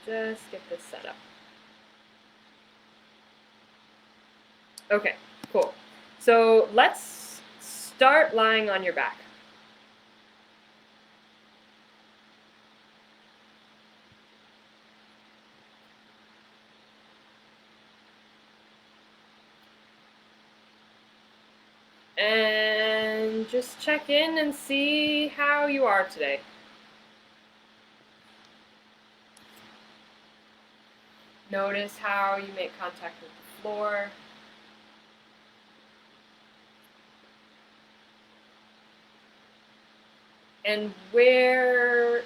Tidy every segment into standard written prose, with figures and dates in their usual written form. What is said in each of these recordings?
just get this set up. Okay, cool. So let's start lying on your back. And just check in and see how you are today. Notice how you make contact with the floor. And where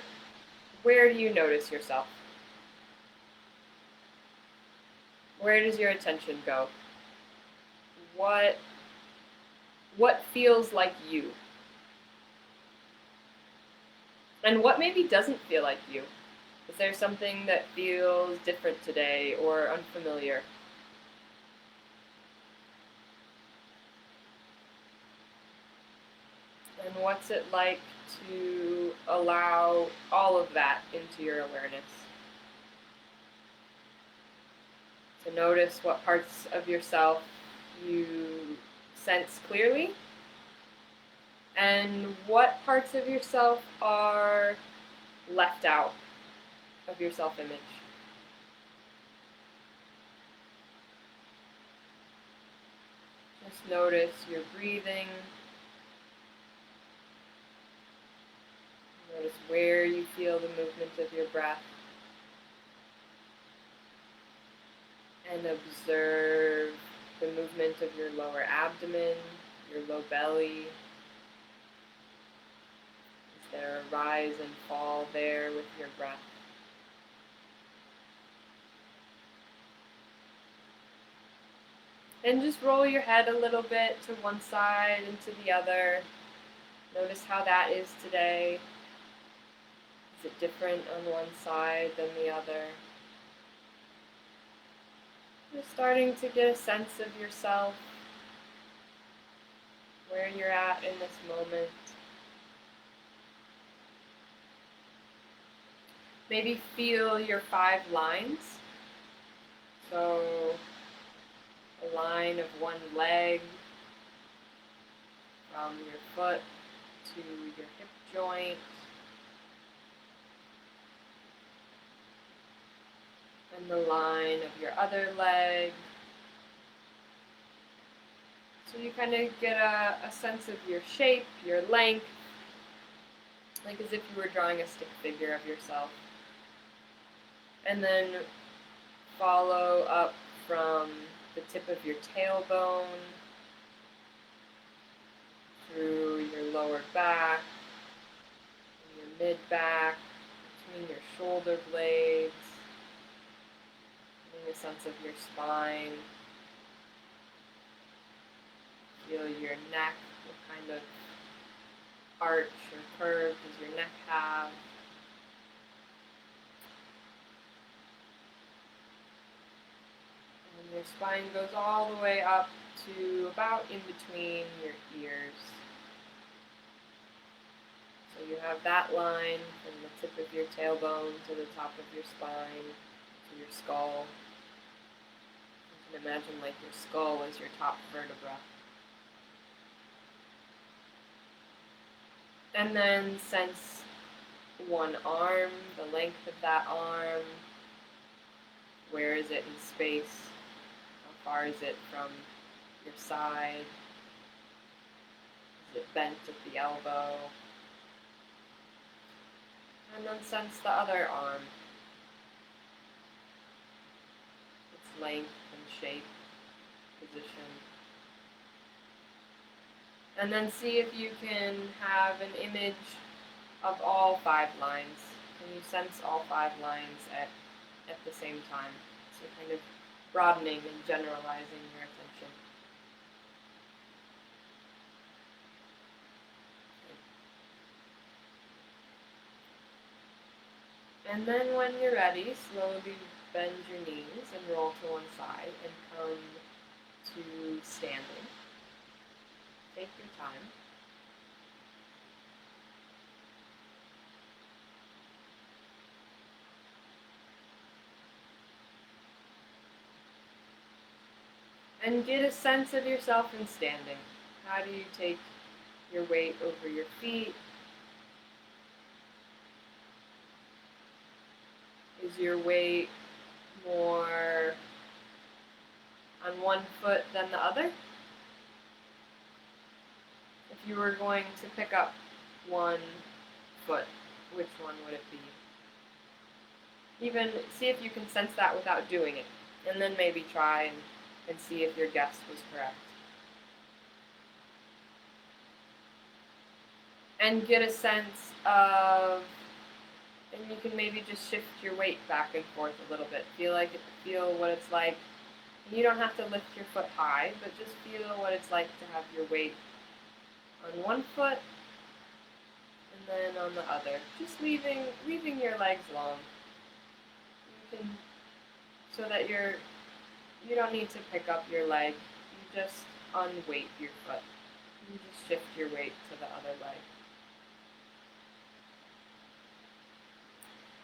do you notice yourself? Where does your attention go? What feels like you? And what maybe doesn't feel like you? Is there something that feels different today or unfamiliar? And what's it like to allow all of that into your awareness? To notice what parts of yourself you sense clearly, and what parts of yourself are left out of your self-image. Just notice your breathing. Notice where you feel the movement of your breath. And observe the movement of your lower abdomen, your low belly. Is there a rise and fall there with your breath? And just roll your head a little bit to one side and to the other. Notice how that is today. Is it different on one side than the other? You're starting to get a sense of yourself, where you're at in this moment. Maybe feel your 5 lines. So a line of one leg from your foot to your hip joint. And the line of your other leg. So you kind of get a sense of your shape, your length, like as if you were drawing a stick figure of yourself. And then follow up from the tip of your tailbone through your lower back, your mid-back, between your shoulder blades, getting a sense of your spine. Feel your neck, what kind of arch or curve does your neck have? And your spine goes all the way up to about in between your ears. So you have that line from the tip of your tailbone to the top of your spine, to your skull. You can imagine like your skull is your top vertebra. And then sense one arm, the length of that arm. Where is it in space? How far is it from your side? Is it bent at the elbow? And then sense the other arm. Its length and shape, position. And then see if you can have an image of all 5 lines. Can you sense all 5 lines at the same time? So kind of broadening and generalizing your attention. And then when you're ready, slowly bend your knees and roll to one side and come to standing. Take your time. And get a sense of yourself in standing. How do you take your weight over your feet? Is your weight more on one foot than the other? If you were going to pick up one foot, which one would it be? Even see if you can sense that without doing it, and then maybe try and see if your guess was correct. And get a sense of, and you can maybe just shift your weight back and forth a little bit. Feel what it's like. And you don't have to lift your foot high, but just feel what it's like to have your weight on one foot and then on the other. Just leaving your legs long. You can, so that you don't need to pick up your leg. You just unweight your foot. You just shift your weight to the other leg.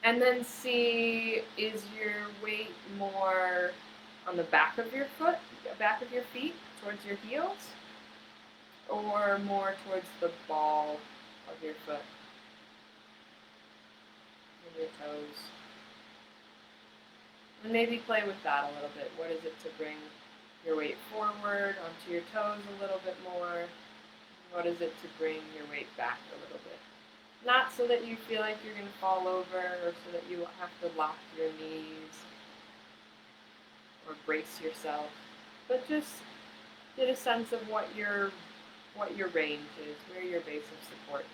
And then see, is your weight more on the back of your foot, back of your feet, towards your heels, or more towards the ball of your foot and your toes? And maybe play with that a little bit. What is it to bring your weight forward onto your toes a little bit more? What is it to bring your weight back a little bit? Not so that you feel like you're going to fall over or so that you have to lock your knees or brace yourself, but just get a sense of what your range is, where your base of support is.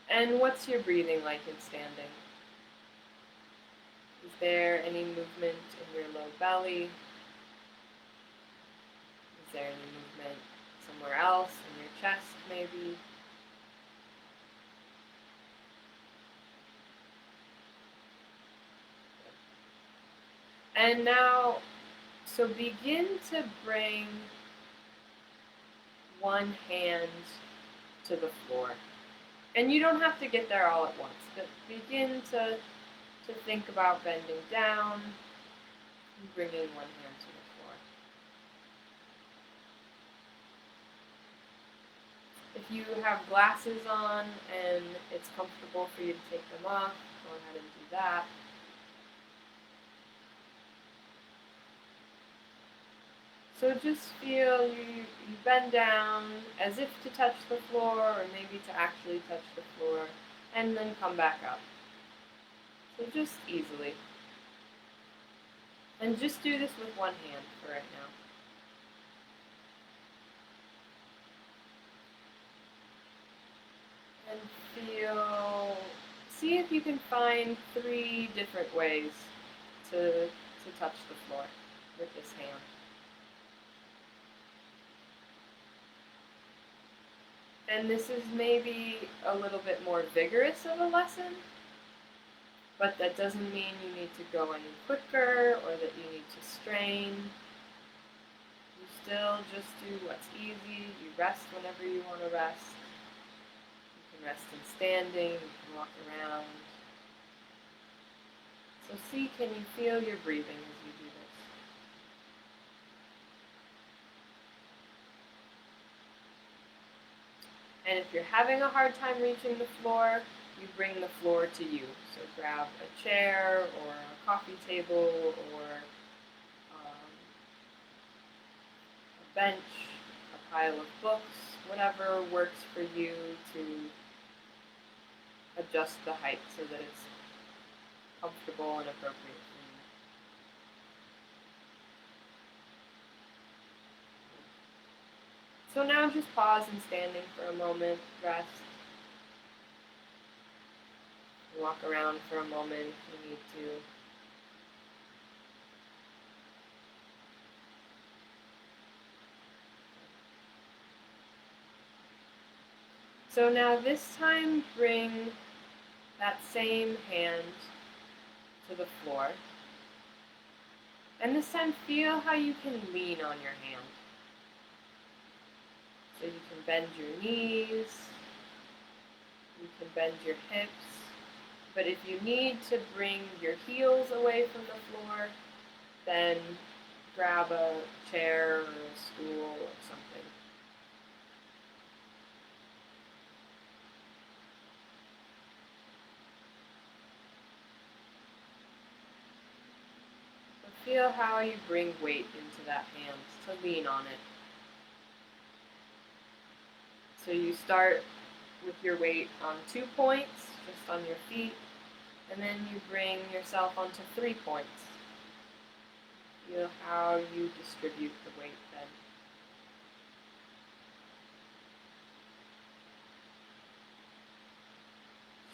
And what's your breathing like in standing? Is there any movement in your low belly? Is there any movement somewhere else in your chest, maybe? And now, so begin to bring one hand to the floor. And you don't have to get there all at once, but begin to think about bending down and bringing one hand to the floor. If you have glasses on and it's comfortable for you to take them off, go ahead and do that. So just feel you bend down as if to touch the floor or maybe to actually touch the floor, and then come back up. So just easily. And just do this with one hand for right now. And see if you can find 3 different ways to touch the floor with this hand. And this is maybe a little bit more vigorous of a lesson, but that doesn't mean you need to go any quicker or that you need to strain. You still just do what's easy. You rest whenever you want to rest. You can rest in standing, you can walk around. So see, can you feel your breathing as you do this? And if you're having a hard time reaching the floor, you bring the floor to you. So grab a chair or a coffee table or a bench, a pile of books, whatever works for you to adjust the height so that it's comfortable and appropriate for you. So now just pause in standing for a moment, rest. Walk around for a moment if you need to. So now this time bring that same hand to the floor. And this time feel how you can lean on your hand. So you can bend your knees, You can bend your hips, but if you need to bring your heels away from the floor, then grab a chair or a stool or something. So feel how you bring weight into that hand to lean on it. So you start with your weight on 2 points, just on your feet, and then you bring yourself onto 3 points. Feel how you distribute the weight then.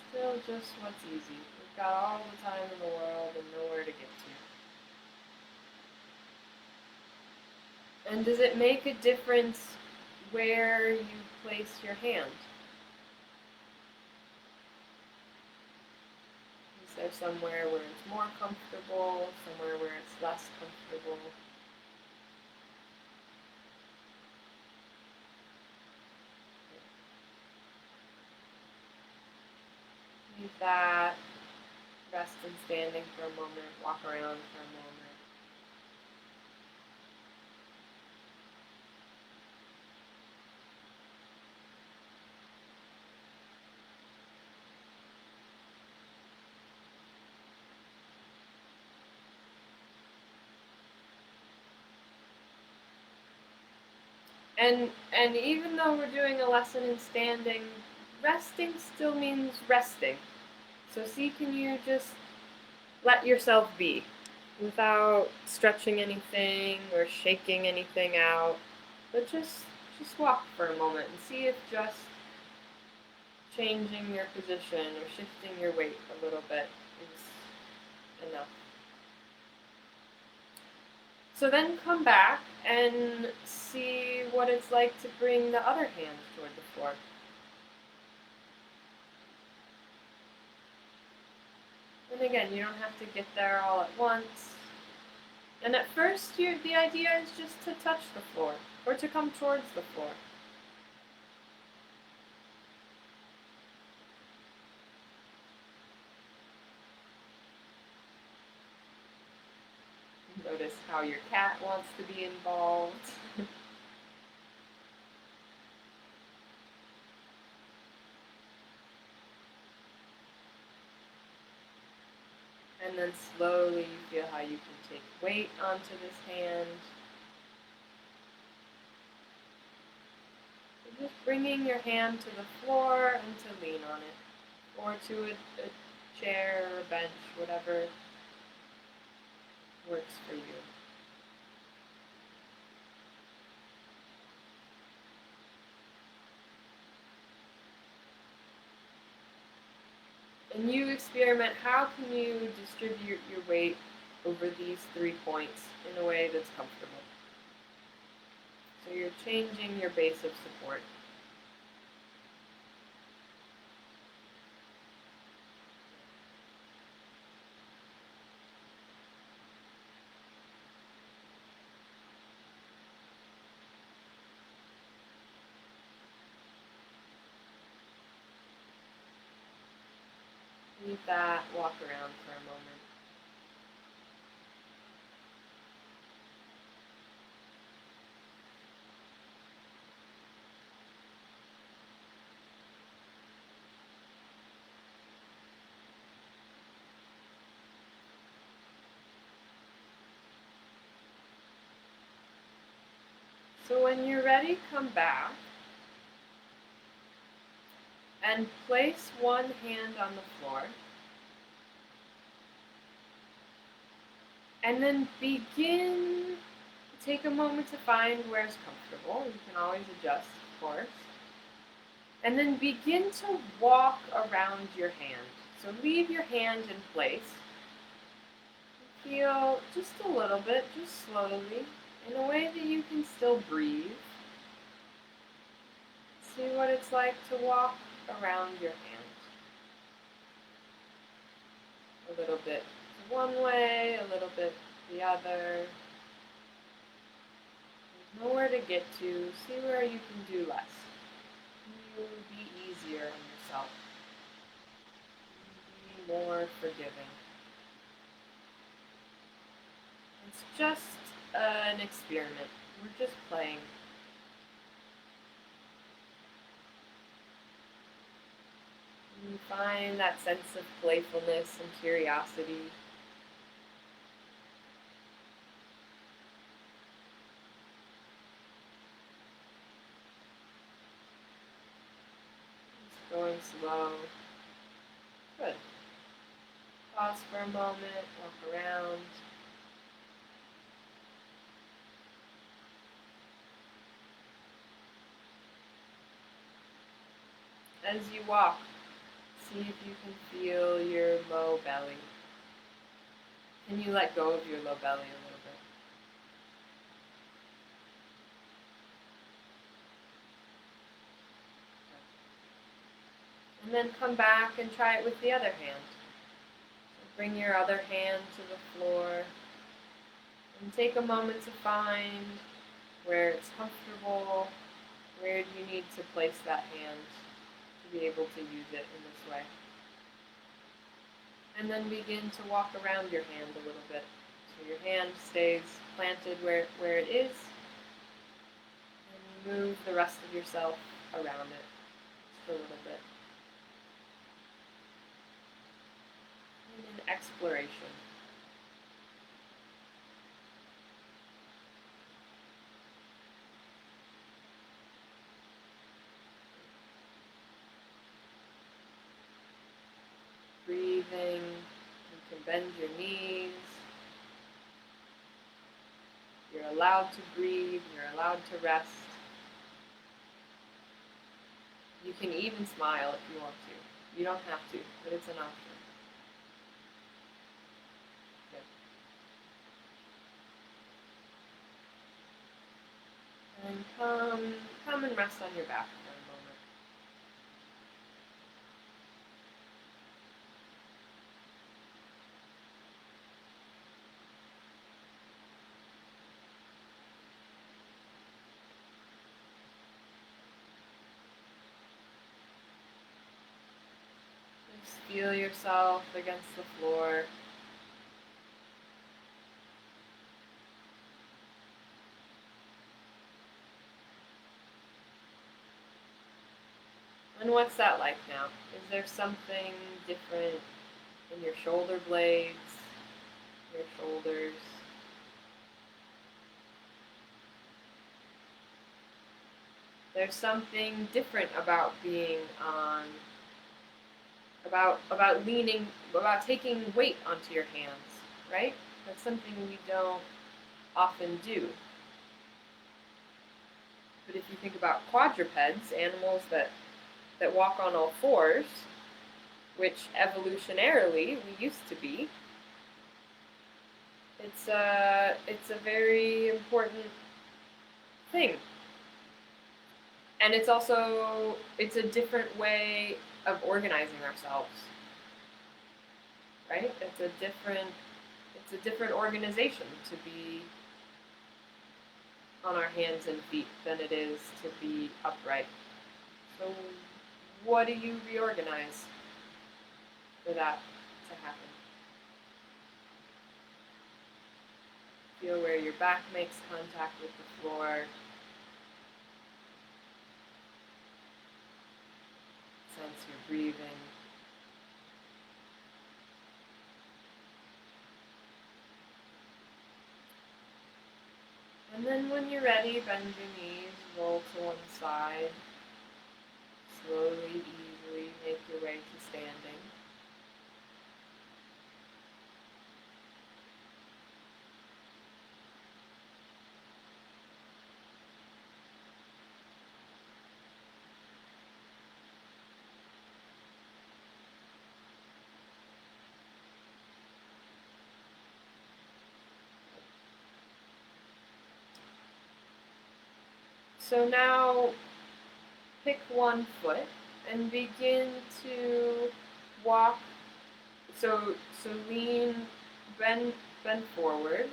Still just what's easy. We've got all the time in the world and nowhere to get to. And does it make a difference where you place your hand? Is there somewhere where it's more comfortable, somewhere where it's less comfortable? Leave that. Rest in standing for a moment, walk around for a moment. And even though we're doing a lesson in standing, resting still means resting. So see, can you just let yourself be without stretching anything or shaking anything out, but just walk for a moment and see if just changing your position or shifting your weight a little bit is enough. So then come back and see what it's like to bring the other hand toward the floor. And again, you don't have to get there all at once. And at first, the idea is just to touch the floor or to come towards the floor. Notice how your cat wants to be involved. And then slowly you feel how you can take weight onto this hand. So just bringing your hand to the floor and to lean on it, or to a chair or a bench, whatever works for you. And you experiment, how can you distribute your weight over these 3 points in a way that's comfortable? So you're changing your base of support. Leave that, walk around for a moment. So when you're ready, come back and place one hand on the floor. And then take a moment to find where it's comfortable. You can always adjust, of course. And then begin to walk around your hand. So leave your hand in place. Feel just a little bit, just slowly, in a way that you can still breathe. See what it's like to walk around your hand. A little bit one way, a little bit the other. There's nowhere to get to. See where you can do less. Can you be easier on yourself? more forgiving. It's just an experiment. We're just playing. You find that sense of playfulness and curiosity. Just going slow. Good. Pause for a moment, walk around. As you walk, see if you can feel your low belly. Can you let go of your low belly a little bit? And then come back and try it with the other hand. So bring your other hand to the floor and take a moment to find where it's comfortable, where do you need to place that hand to be able to use it in this way. And then begin to walk around your hand a little bit. So your hand stays planted where it is, and you move the rest of yourself around it just a little bit. And an exploration. Breathing, you can bend your knees. You're allowed to breathe, you're allowed to rest. You can even smile if you want to. You don't have to, but it's an option. Good. And come and rest on your back for a moment. Just feel yourself against the floor. And what's that like now? Is there something different in your shoulder blades, your shoulders? There's something different about being on, about leaning, about taking weight onto your hands, right? That's something we don't often do. But if you think about quadrupeds, animals that walk on all fours, which evolutionarily we used to be, it's a very important thing. And it's a different way of organizing ourselves, right? It's a different organization to be on our hands and feet than it is to be upright. So what do you reorganize for that to happen? Feel where your back makes contact with the floor. Sense your breathing. And then when you're ready, bend your knees, roll to one side. Slowly, easily make your way to standing. So now pick one foot and begin to walk. So lean, bend forward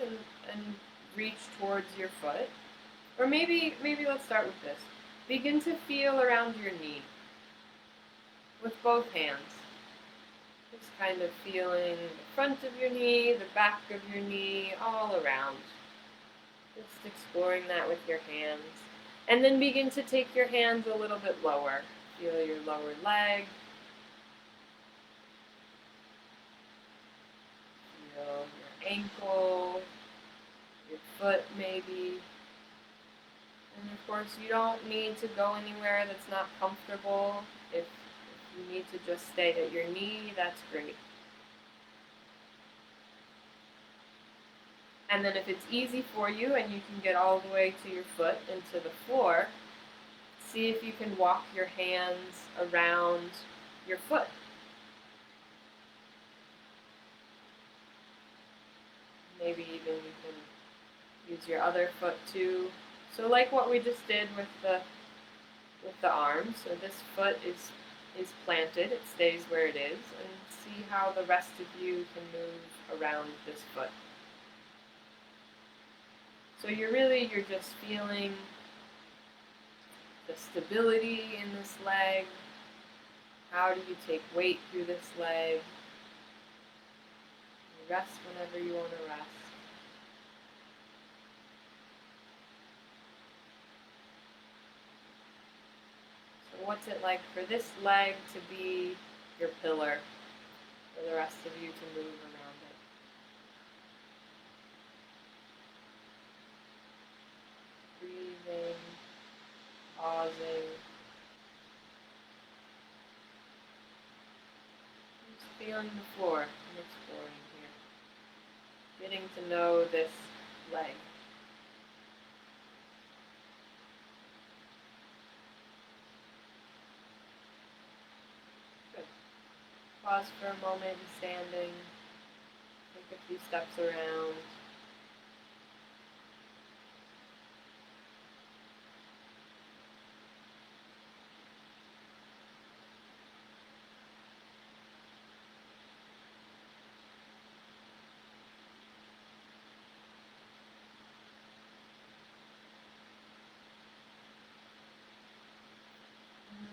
and reach towards your foot. Or maybe let's start with this. Begin to feel around your knee with both hands. Just kind of feeling the front of your knee, the back of your knee, all around. Just exploring that with your hands. And then begin to take your hands a little bit lower. Feel your lower leg. Feel your ankle, your foot maybe. And of course, you don't need to go anywhere that's not comfortable. If you need to just stay at your knee, that's great. And then if it's easy for you and you can get all the way to your foot into the floor, see if you can walk your hands around your foot. Maybe even you can use your other foot too. So like what we just did with the arm, so this foot is planted, it stays where it is, and see how the rest of you can move around this foot. So you're just feeling the stability in this leg. How do you take weight through this leg? You rest whenever you want to rest. So what's it like for this leg to be your pillar, for the rest of you to move around it? Breathing, pausing, just feeling the floor and exploring here. Getting to know this leg. Good. Pause for a moment in standing. Take a few steps around.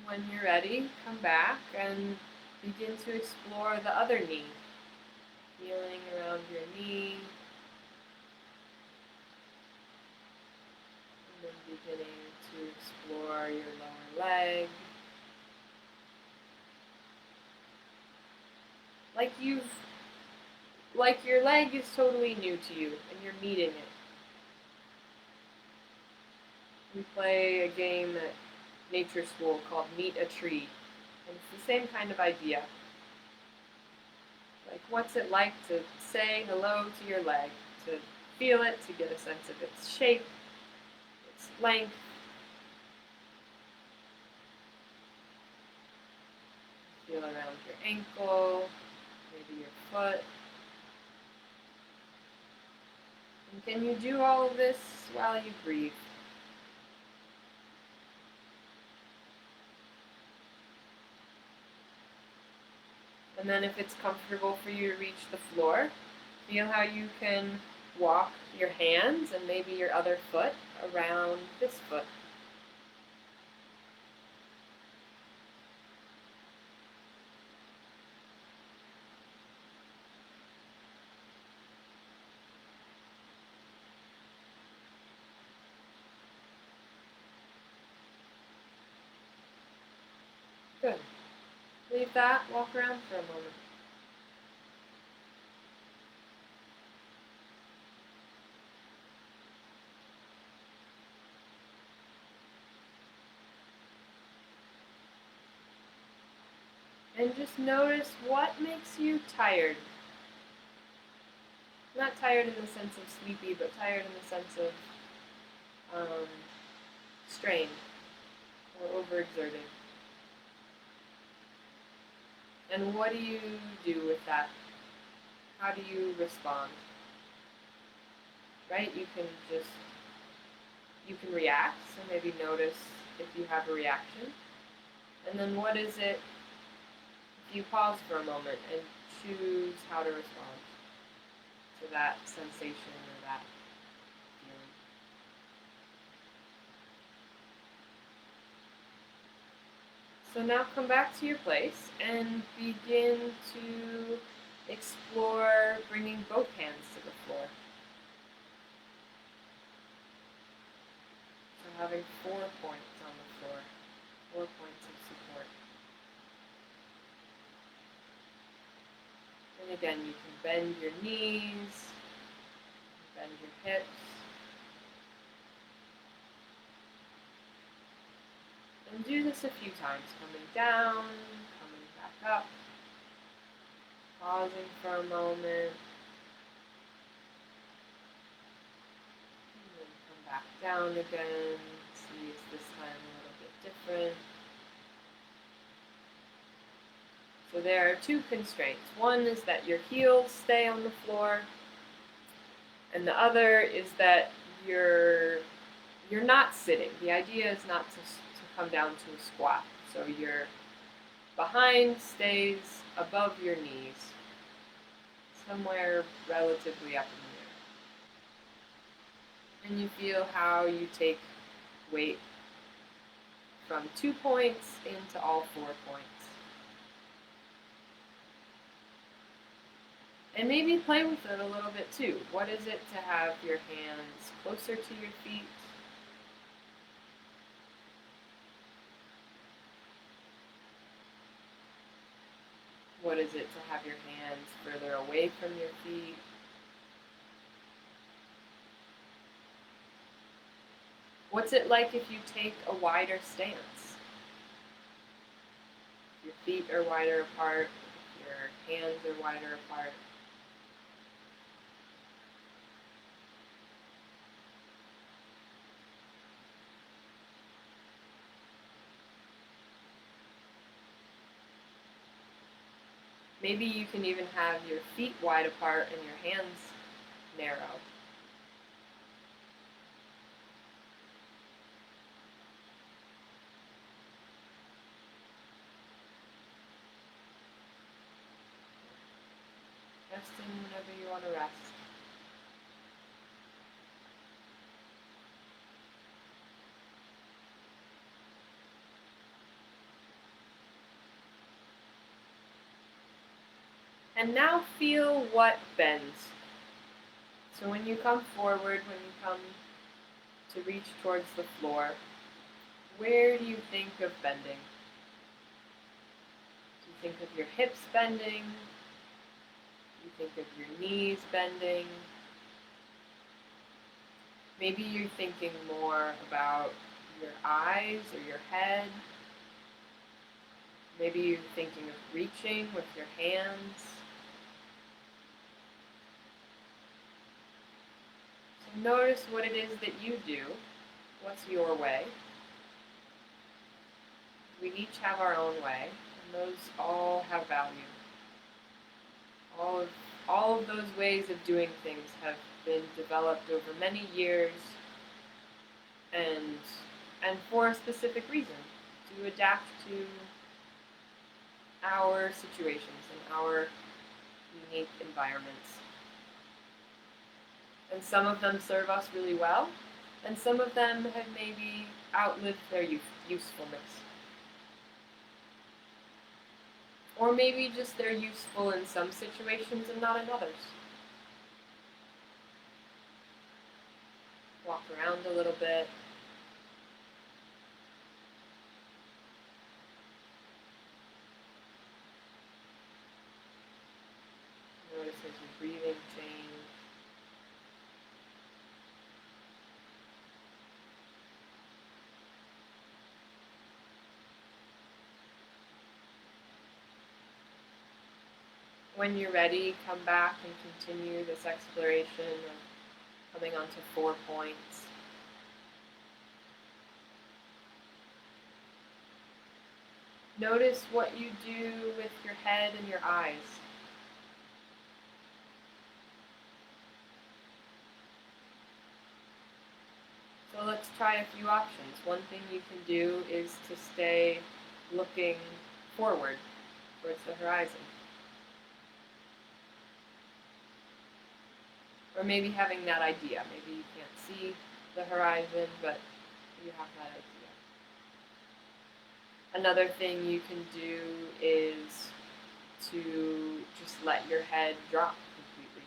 When you're ready, come back and begin to explore the other knee. Feeling around your knee. And then beginning to explore your lower leg. Like your leg is totally new to you and you're meeting it. We play a game at nature school called Meet a Tree. And it's the same kind of idea. Like, what's it like to say hello to your leg, to feel it, to get a sense of its shape, its length. Feel around your ankle, maybe your foot. And can you do all of this while you breathe? And then if it's comfortable for you to reach the floor, feel how you can walk your hands and maybe your other foot around this foot. Good. Leave that, walk around for a moment. And just notice what makes you tired. Not tired in the sense of sleepy, but tired in the sense of strained or overexerted. And what do you do with that? How do you respond? Right? You can react, so maybe notice if you have a reaction. And then what is it if you pause for a moment and choose how to respond to that sensation or that feeling? So now come back to your place and begin to explore bringing both hands to the floor. So having 4 points on the floor, 4 points of support. And again, you can bend your knees, bend your hips. And do this a few times, coming down, coming back up, pausing for a moment, and then come back down again. See if this time a little bit different. So there are 2 constraints. One is that your heels stay on the floor, and the other is that you're not sitting. The idea is not to come down to a squat. So your behind stays above your knees, somewhere relatively up in the air. And you feel how you take weight from 2 points into all 4 points. And maybe play with it a little bit too. What is it to have your hands closer to your feet? What is it to have your hands further away from your feet? What's it like if you take a wider stance? Your feet are wider apart, your hands are wider apart. Maybe you can even have your feet wide apart and your hands narrow. Resting whenever you want to rest. And now feel what bends. So when you come forward, when you come to reach towards the floor, where do you think of bending? Do you think of your hips bending? Do you think of your knees bending? Maybe you're thinking more about your eyes or your head. Maybe you're thinking of reaching with your hands. So notice what it is that you do. What's your way? We each have our own way, and those all have value. All of those ways of doing things have been developed over many years and for a specific reason, to adapt to our situations and our unique environments. And some of them serve us really well, and some of them have maybe outlived their usefulness. Or maybe just they're useful in some situations and not in others. Walk around a little bit. Notice as your breathing change. When you're ready, come back and continue this exploration of coming onto 4 points. Notice what you do with your head and your eyes. So let's try a few options. One thing you can do is to stay looking forward towards the horizon. Or maybe having that idea. Maybe you can't see the horizon, but you have that idea. Another thing you can do is to just let your head drop completely.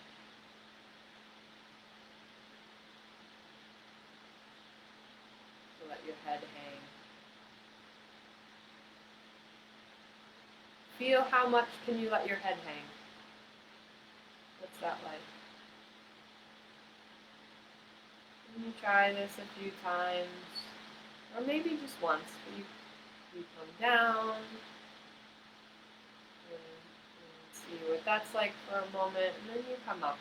To let your head hang. Feel how much can you let your head hang? What's that like? And you try this a few times, or maybe just once. You come down, and see what that's like for a moment, and then you come up.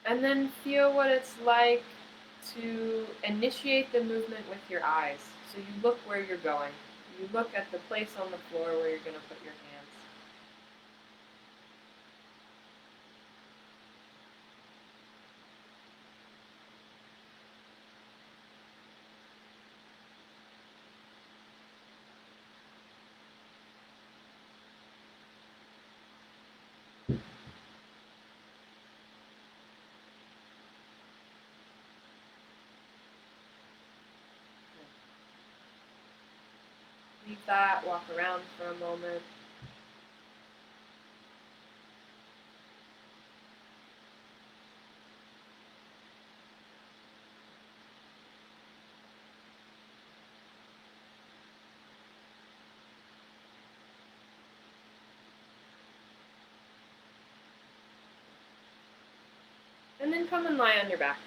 And then feel what it's like to initiate the movement with your eyes. So you look where you're going. You look at the place on the floor where you're going to put your hands. Leave that, walk around for a moment. And then come and lie on your back.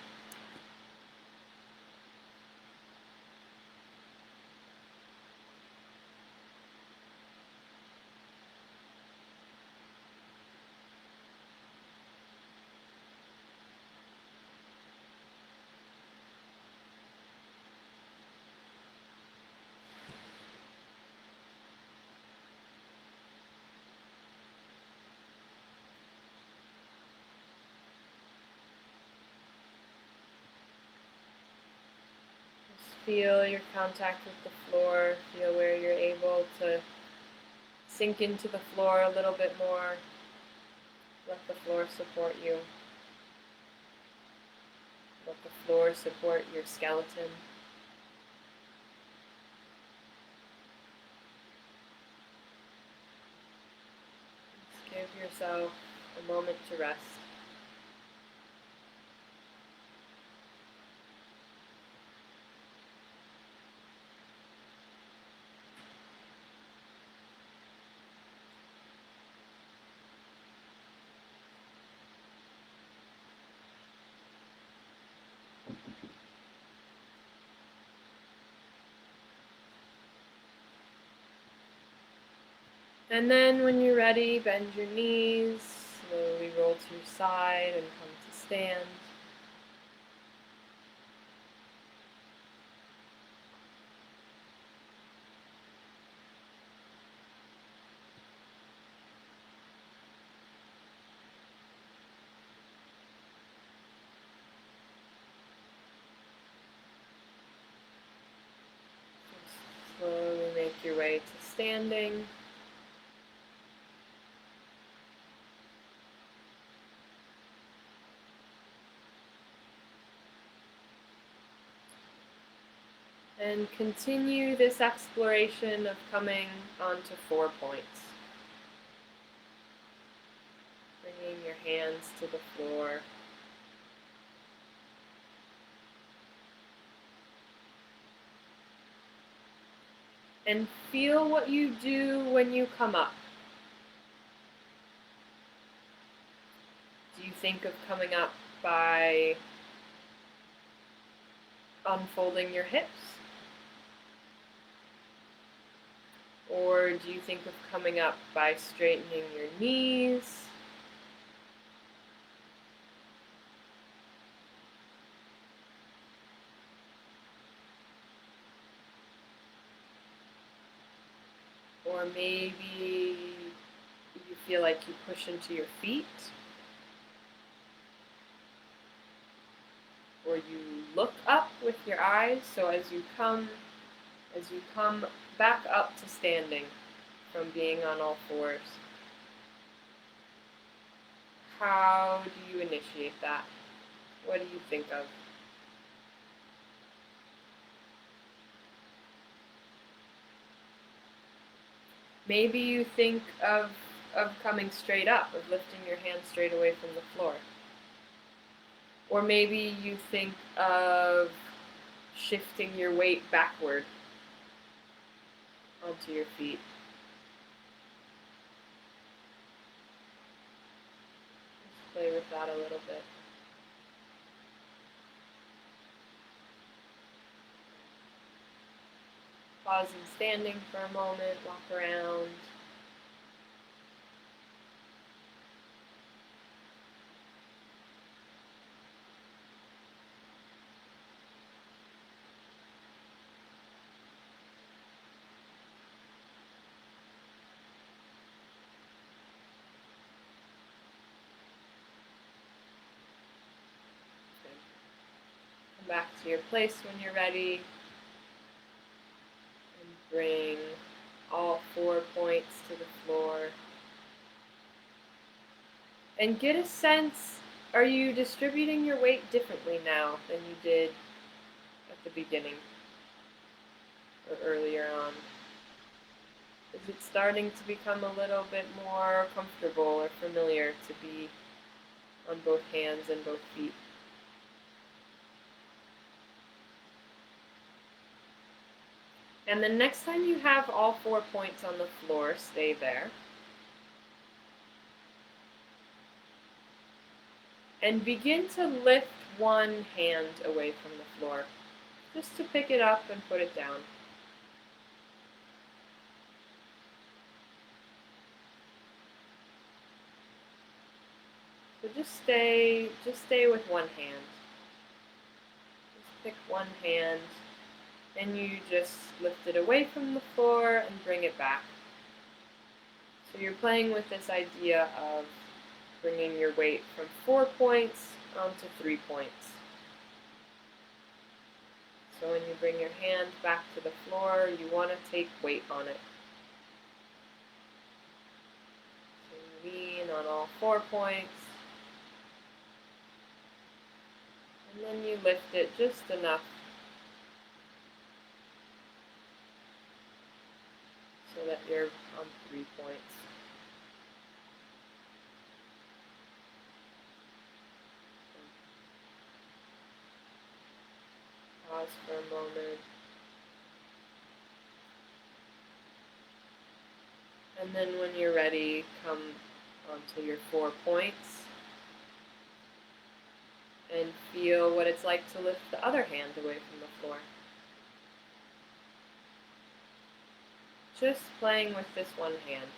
Feel your contact with the floor. Feel where you're able to sink into the floor a little bit more. Let the floor support you. Let the floor support your skeleton. Just give yourself a moment to rest. And then when you're ready, bend your knees, slowly roll to your side and come to stand. Slowly make your way to standing. And continue this exploration of coming onto 4 points. Bringing your hands to the floor. And feel what you do when you come up. Do you think of coming up by unfolding your hips? Or do you think of coming up by straightening your knees? Or maybe you feel like you push into your feet? Or you look up with your eyes, so as you come back up to standing from being on all fours, how do you initiate that? What do you think of? Maybe you think of coming straight up, of lifting your hand straight away from the floor. Or maybe you think of shifting your weight backward onto your feet. Just play with that a little bit. Pause in standing for a moment, walk around. Come back to your place when you're ready. And bring all 4 points to the floor. And get a sense, are you distributing your weight differently now than you did at the beginning or earlier on? Is it starting to become a little bit more comfortable or familiar to be on both hands and both feet? And the next time you have all 4 points on the floor, stay there. And begin to lift one hand away from the floor, just to pick it up and put it down. So just stay with one hand. Just pick one hand, and you just lift it away from the floor and bring it back. So you're playing with this idea of bringing your weight from 4 points onto 3 points. So when you bring your hand back to the floor, you want to take weight on it. So you lean on all 4 points, and then you lift it just enough so that you're on 3 points. Pause for a moment. And then when you're ready, come onto your 4 points and feel what it's like to lift the other hand away from the floor. Just playing with this one hand.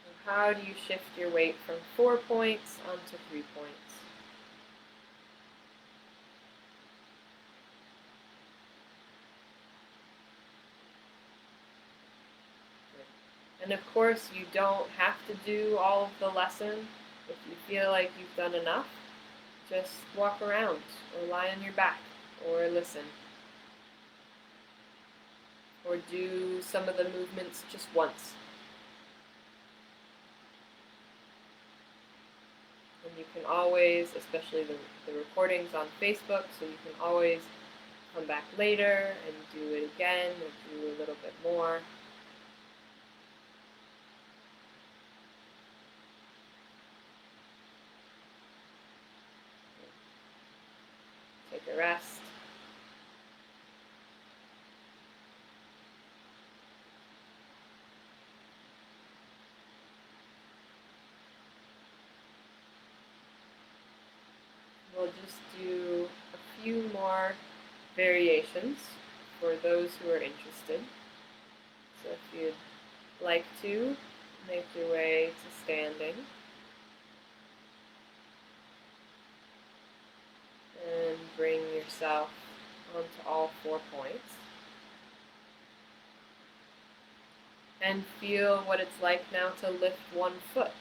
So how do you shift your weight from 4 points onto 3 points? And of course, you don't have to do all of the lesson. If you feel like you've done enough, just walk around or lie on your back or listen. Or do some of the movements just once. And you can always, especially the recordings on Facebook, so you can always come back later and do it again or do a little bit more. Take a rest. We'll just do a few more variations for those who are interested. So if you'd like to, make your way to standing. And bring yourself onto all 4 points. And feel what it's like now to lift one foot.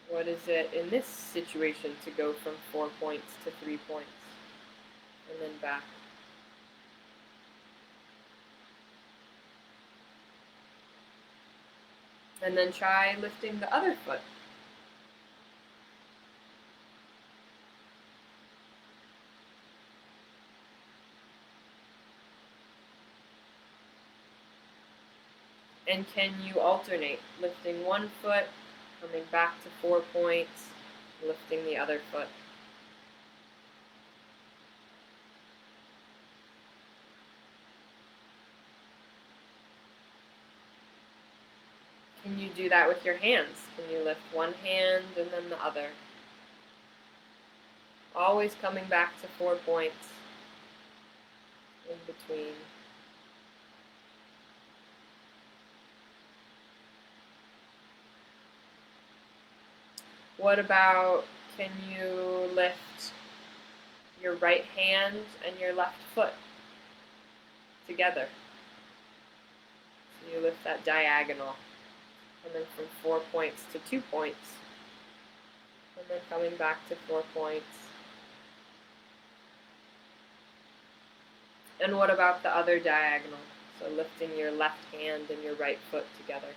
What is it in this situation to go from 4 points to 3 points? And then back. And then try lifting the other foot. And can you alternate, lifting one foot, coming back to 4 points, lifting the other foot? Can you do that with your hands? Can you lift one hand and then the other? Always coming back to 4 points in between. What about, can you lift your right hand and your left foot together? So you lift that diagonal, coming from 4 points to 2 points, and then coming back to 4 points. And what about the other diagonal? So lifting your left hand and your right foot together.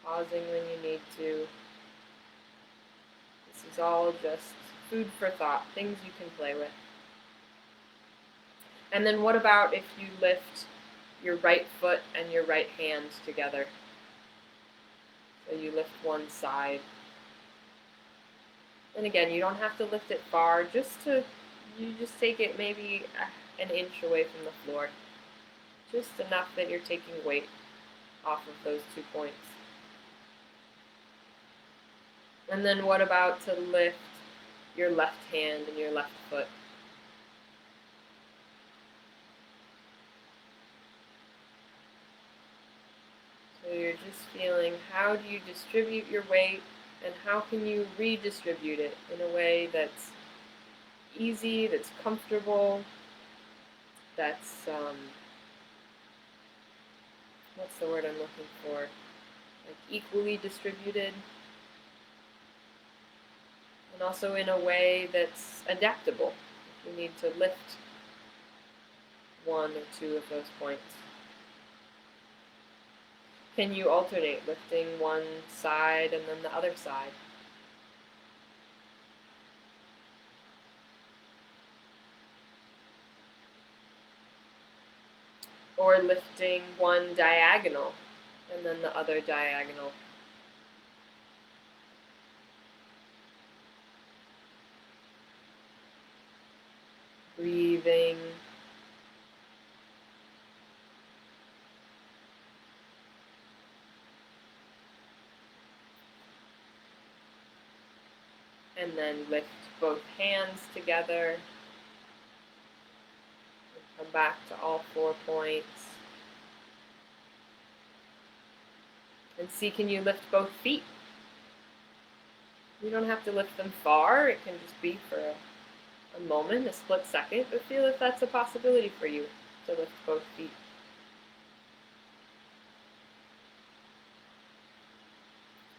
Pausing when you need to. This is all just food for thought, things you can play with. And then what about if you lift your right foot and your right hand together? So you lift one side. And again, you don't have to lift it far, you just take it maybe an inch away from the floor. Just enough that you're taking weight off of those 2 points. And then what about to lift your left hand and your left foot? So you're just feeling, how do you distribute your weight, and how can you redistribute it in a way that's easy, that's comfortable, that's, what's the word I'm looking for? Like equally distributed. And also in a way that's adaptable. If you need to lift one or two of those points. Can you alternate, lifting one side and then the other side? Or lifting one diagonal and then the other diagonal. Breathing. And then lift both hands together. And come back to all 4 points. And see, can you lift both feet? You don't have to lift them far. It can just be for a moment, a split second, but feel if that's a possibility for you to lift both feet.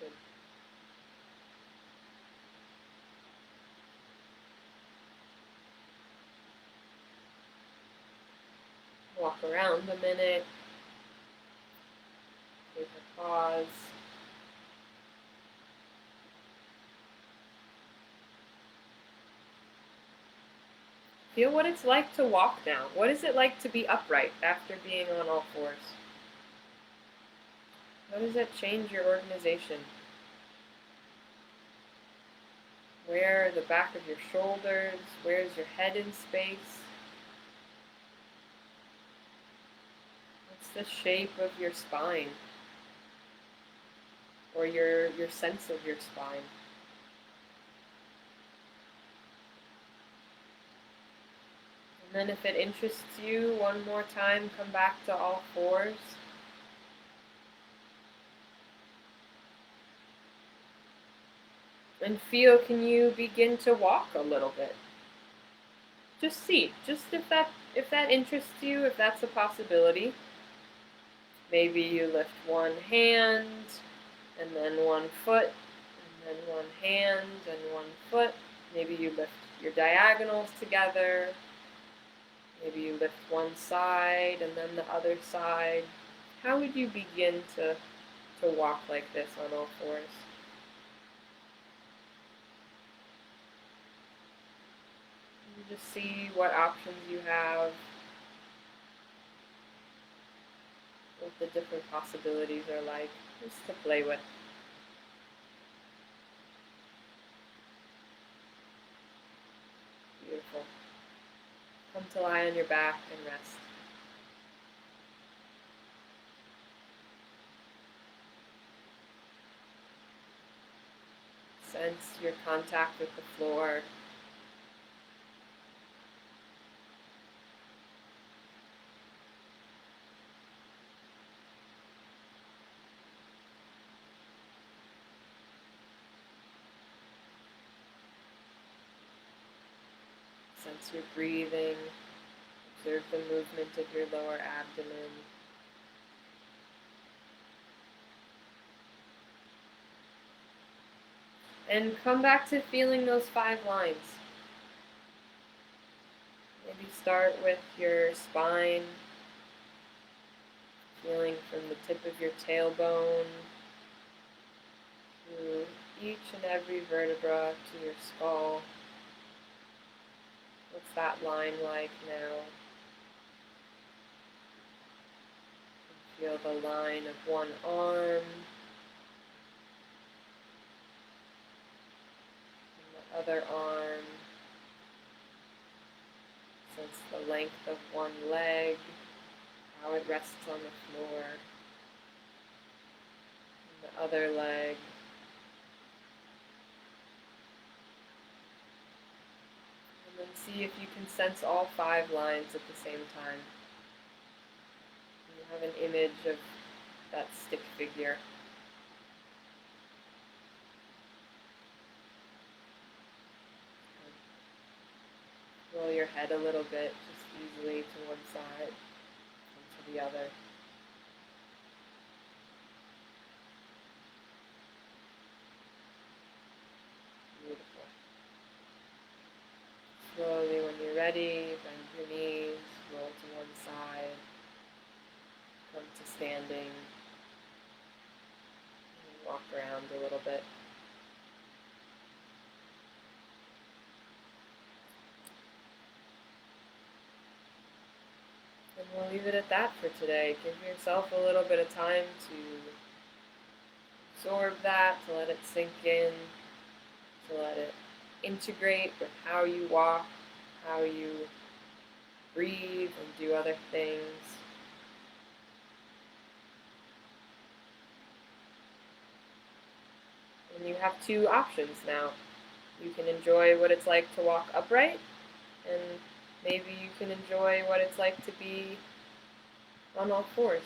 Good. Walk around a minute. Take a pause. Feel what it's like to walk now. What is it like to be upright after being on all fours? How does that change your organization? Where are the back of your shoulders? Where's your head in space? What's the shape of your spine? Or your sense of your spine? And then if it interests you, one more time, come back to all fours. And feel, can you begin to walk a little bit? Just see, just if that interests you, if that's a possibility. Maybe you lift one hand, and then one foot, and then one hand, and one foot, Maybe you lift your diagonals together. Maybe you lift one side and then the other side. How would you begin to walk like this on all fours? You just see what options you have, what the different possibilities are like, just to play with. Beautiful. Come to lie on your back and rest. Sense your contact with the floor. Sense your breathing. Observe the movement of your lower abdomen. And come back to feeling those 5 lines. Maybe start with your spine, feeling from the tip of your tailbone to each and every vertebra to your skull. What's that line like now? Feel the line of one arm, and the other arm. Sense the length of one leg, how it rests on the floor, and the other leg. And then see if you can sense all 5 lines at the same time. You have an image of that stick figure. Roll your head a little bit, just easily to one side and to the other. Beautiful. Slowly, when you're ready, bend your knees, roll to one side, come to standing, and walk around a little bit. And we'll leave it at that for today. Give yourself a little bit of time to absorb that, to let it sink in, to let it integrate with how you walk, how you breathe and do other things. And you have 2 options now. You can enjoy what it's like to walk upright, and maybe you can enjoy what it's like to be on all fours.